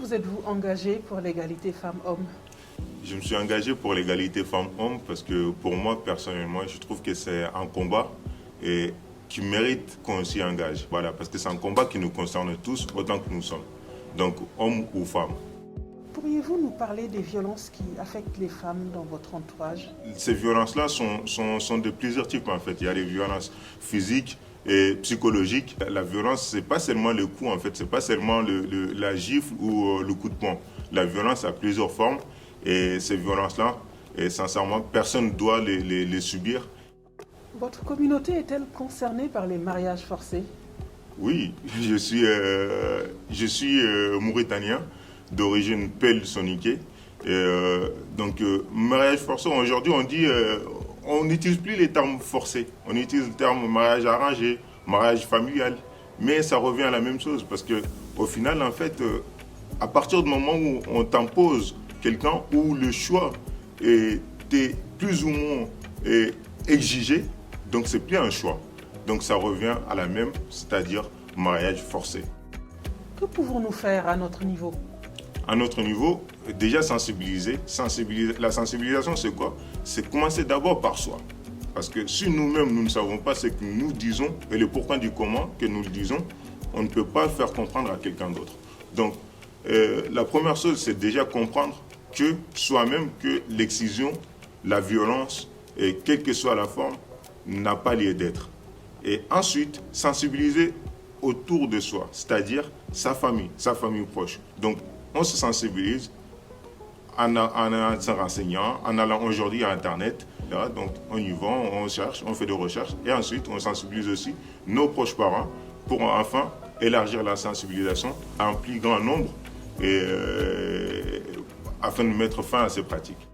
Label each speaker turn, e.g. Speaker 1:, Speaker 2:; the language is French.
Speaker 1: vous êtes-vous engagé pour l'égalité femmes-hommes?
Speaker 2: Je me suis engagé pour l'égalité femmes-hommes parce que pour moi, personnellement, je trouve que c'est un combat et qui mérite qu'on s'y engage. Voilà, parce que c'est un combat qui nous concerne tous autant que nous sommes. Donc, hommes ou femmes.
Speaker 1: Pourriez-vous nous parler des violences qui affectent les femmes dans votre entourage?
Speaker 2: Ces violences-là sont de plusieurs types en fait. Il y a des violences physiques et psychologiques. La violence, c'est pas seulement le coup en fait, c'est pas seulement la gifle ou le coup de poing. La violence a plusieurs formes et ces violences-là, et sincèrement, personne ne doit les subir.
Speaker 1: Votre communauté est-elle concernée par les mariages forcés?
Speaker 2: Oui, je suis mauritanien d'origine Peul-Soniké. Mariage forcé, aujourd'hui on n'utilise plus les termes forcés. On utilise le terme mariage arrangé, mariage familial. Mais ça revient à la même chose parce que au final, en fait, à partir du moment où on t'impose quelqu'un, où le choix est plus ou moins exigé, donc c'est plus un choix. Donc ça revient à la même, c'est-à-dire mariage forcé.
Speaker 1: Que pouvons-nous faire à notre niveau?
Speaker 2: À notre niveau, déjà sensibiliser. La sensibilisation, c'est quoi? C'est commencer d'abord par soi. Parce que si nous-mêmes, nous ne savons pas ce que nous disons et le pourquoi du comment que nous le disons, on ne peut pas faire comprendre à quelqu'un d'autre. Donc, la première chose, c'est déjà comprendre que soi-même, que l'excision, la violence, et quelle que soit la forme, n'a pas lieu d'être. Et ensuite, sensibiliser autour de soi, c'est-à-dire sa famille proche. Donc, on se sensibilise en se renseignant, en allant aujourd'hui à Internet. Là, donc, on y va, on cherche, on fait des recherches. Et ensuite, on sensibilise aussi nos proches parents pour enfin élargir la sensibilisation à un plus grand nombre et afin de mettre fin à ces pratiques.